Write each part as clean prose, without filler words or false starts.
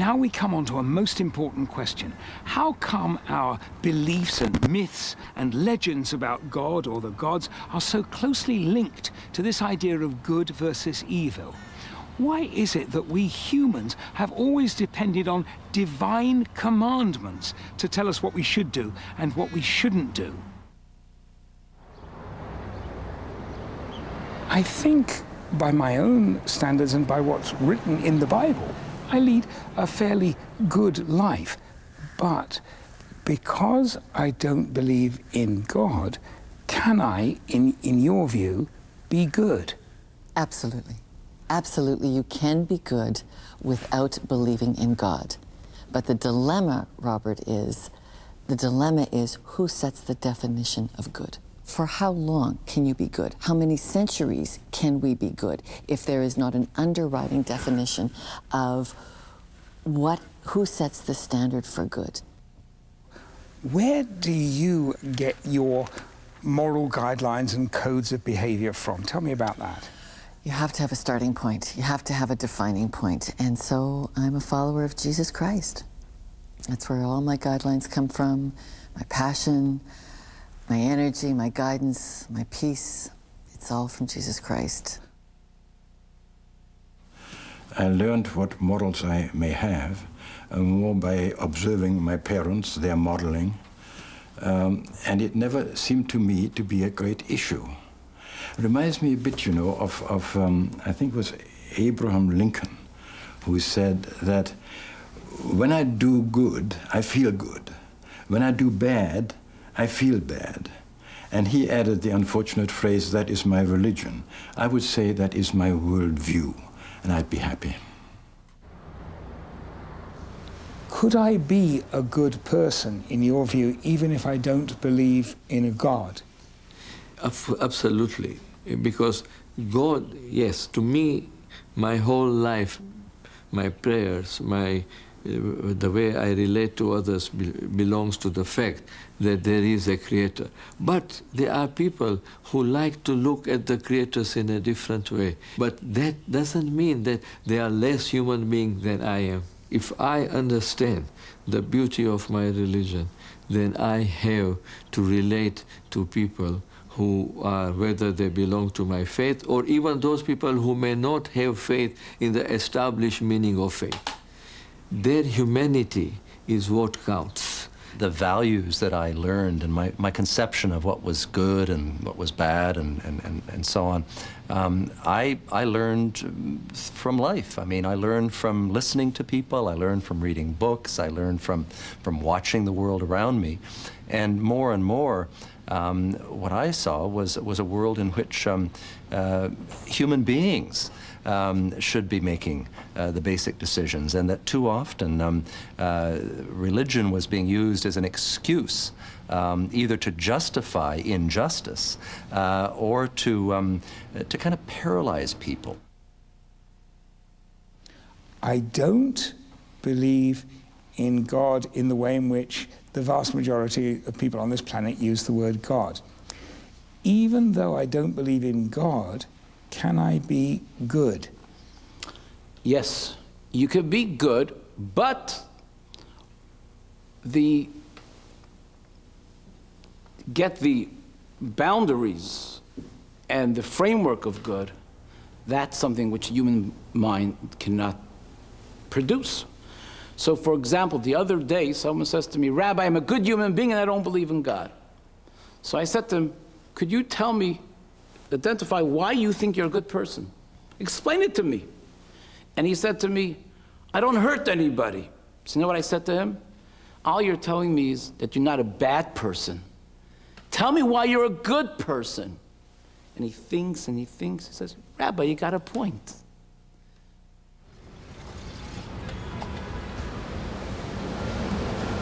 Now we come on to a most important question. How come our beliefs and myths and legends about God or the gods are so closely linked to this idea of good versus evil? Why is it that we humans have always depended on divine commandments to tell us what we should do and what we shouldn't do? I think, by my own standards and by what's written in the Bible, I lead a fairly good life. But because I don't believe in God, can I, in your view, be good? Absolutely. Absolutely, you can be good without believing in God. But the dilemma, Robert, is who sets the definition of good? For how long can you be good? How many centuries can we be good if there is not an underwriting definition of who sets the standard for good? Where do you get your moral guidelines and codes of behavior from? Tell me about that. You have to have a starting point. You have to have a defining point. And so I'm a follower of Jesus Christ. That's where all my guidelines come from, my passion, my energy, my guidance, my peace. It's all from Jesus Christ. I learned what morals I may have more by observing my parents, their modeling, and it never seemed to me to be a great issue. It reminds me a bit, you know, of I think it was Abraham Lincoln, who said that when I do good, I feel good. When I do bad, I feel bad. And he added the unfortunate phrase, that is my religion. I would say that is my worldview, and I'd be happy. Could I be a good person, in your view, even if I don't believe in a God? Absolutely, because God, yes, to me, my whole life, my prayers, the way I relate to others belongs to the fact that there is a creator. But there are people who like to look at the creators in a different way. But that doesn't mean that they are less human beings than I am. If I understand the beauty of my religion, then I have to relate to people who are, whether they belong to my faith, or even those people who may not have faith in the established meaning of faith. Their humanity is what counts. The values that I learned and my conception of what was good and what was bad and so on, I learned from life. I mean, I learned from listening to people, I learned from reading books, I learned from watching the world around me. And more, what I saw was a world in which human beings should be making the basic decisions, and that too often religion was being used as an excuse either to justify injustice or to kind of paralyze people. I don't believe in God in the way in which the vast majority of people on this planet use the word God. Even though I don't believe in God, can I be good? Yes, you can be good, but get the boundaries and the framework of good, that's something which human mind cannot produce. So, for example, the other day, someone says to me, Rabbi, I'm a good human being and I don't believe in God. So I said to him, could you tell me, identify why you think you're a good person? Explain it to me. And he said to me, I don't hurt anybody. So you know what I said to him? All you're telling me is that you're not a bad person. Tell me why you're a good person. And he thinks and he thinks. He says, Rabbi, you got a point.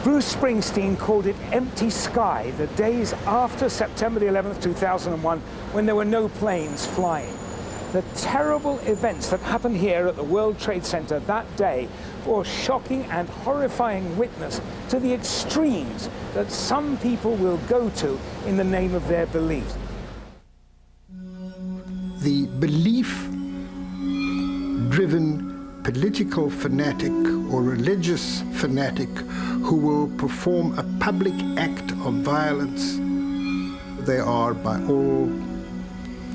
Bruce Springsteen called it empty sky the days after September the 11th, 2001, when there were no planes flying. The terrible events that happened here at the World Trade Center that day bore shocking and horrifying witness to the extremes that some people will go to in the name of their beliefs. The belief-driven political fanatic or religious fanatic who will perform a public act of violence, they are, by all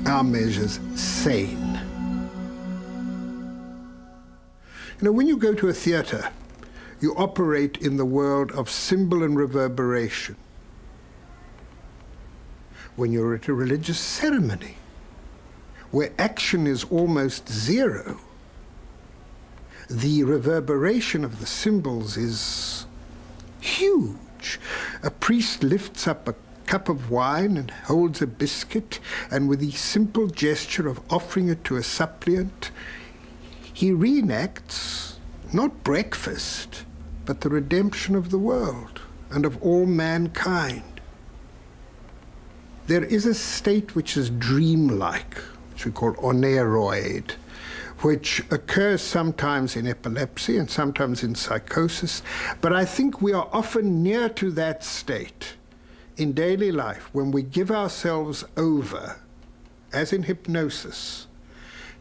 our measures, sane. You know, when you go to a theater, you operate in the world of symbol and reverberation. When you're at a religious ceremony, where action is almost zero, the reverberation of the symbols is huge. A priest lifts up a cup of wine and holds a biscuit, and with the simple gesture of offering it to a suppliant, he reenacts not breakfast, but the redemption of the world and of all mankind. There is a state which is dreamlike, which we call oneroid, which occurs sometimes in epilepsy and sometimes in psychosis, but I think we are often near to that state in daily life when we give ourselves over, as in hypnosis,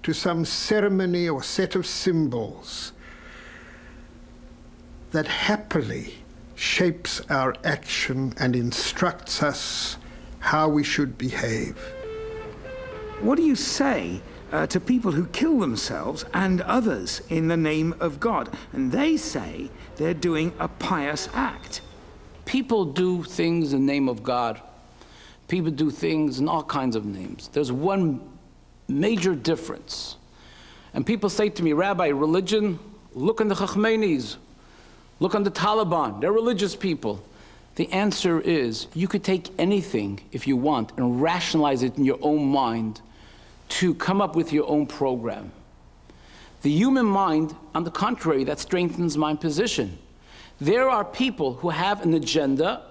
to some ceremony or set of symbols that happily shapes our action and instructs us how we should behave. What do you say to people who kill themselves and others in the name of God? And they say they're doing a pious act. People do things in the name of God. People do things in all kinds of names. There's one major difference. And people say to me, Rabbi, religion, look on the Khamenei's, look on the Taliban, they're religious people. The answer is, you could take anything, if you want, and rationalize it in your own mind to come up with your own program. The human mind, on the contrary, that strengthens my position. There are people who have an agenda,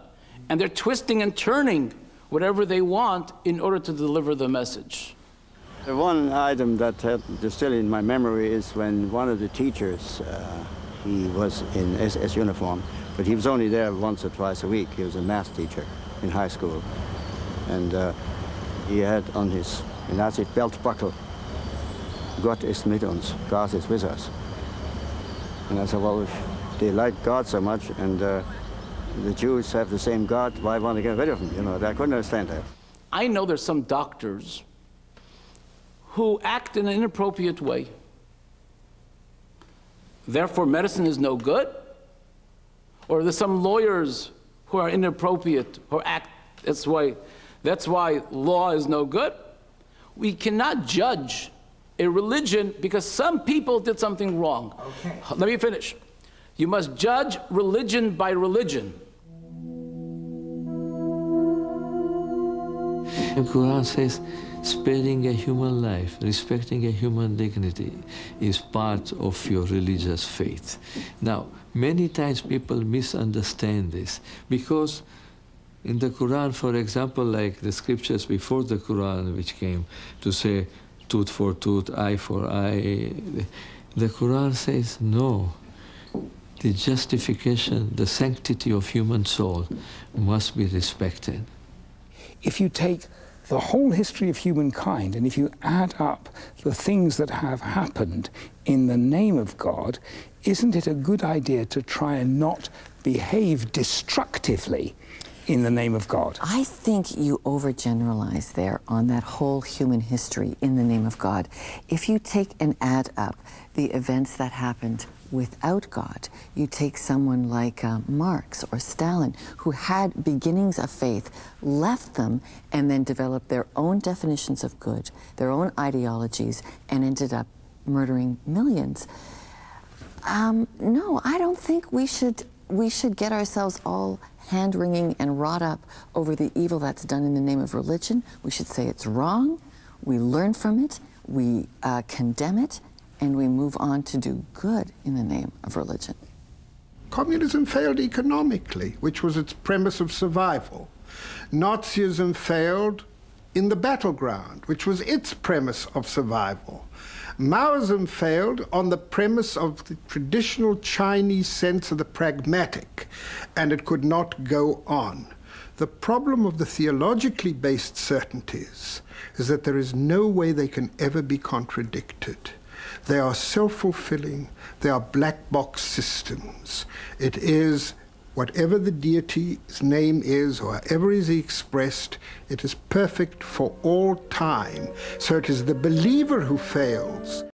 and they're twisting and turning whatever they want in order to deliver the message. The one item that is still in my memory is when one of the teachers, he was in SS uniform, but he was only there once or twice a week. He was a math teacher in high school. And he had on his Nazi belt buckle, Gott ist mit uns, God is with us. And I said, well, if they like God so much and the Jews have the same God, why want to get rid of him? You know, I couldn't understand that. I know there's some doctors who act in an inappropriate way. Therefore, medicine is no good. Or there's some lawyers who are inappropriate, who act, that's why law is no good. We cannot judge a religion because some people did something wrong. Okay. Let me finish. You must judge religion by religion. The Quran says, sparing a human life, respecting a human dignity is part of your religious faith. Now, many times people misunderstand this because in the Quran, for example, like the scriptures before the Quran, which came to say tooth for tooth, eye for eye, the Quran says no. The justification, the sanctity of human soul must be respected. If you take the whole history of humankind, and if you add up the things that have happened in the name of God, isn't it a good idea to try and not behave destructively in the name of God? I think you overgeneralize there on that whole human history in the name of God. If you take and add up the events that happened without God, you take someone like Marx or Stalin, who had beginnings of faith, left them, and then developed their own definitions of good, their own ideologies, and ended up murdering millions. No, I don't think we should get ourselves all hand-wringing and wrought up over the evil that's done in the name of religion. We should say it's wrong, we learn from it, we condemn it, and we move on to do good in the name of religion. Communism failed economically, which was its premise of survival. Nazism failed in the battleground, which was its premise of survival. Maoism failed on the premise of the traditional Chinese sense of the pragmatic, and it could not go on. The problem of the theologically based certainties is that there is no way they can ever be contradicted. They are self-fulfilling. They are black box systems. It is whatever the deity's name is, or however is expressed, it is perfect for all time. So it is the believer who fails.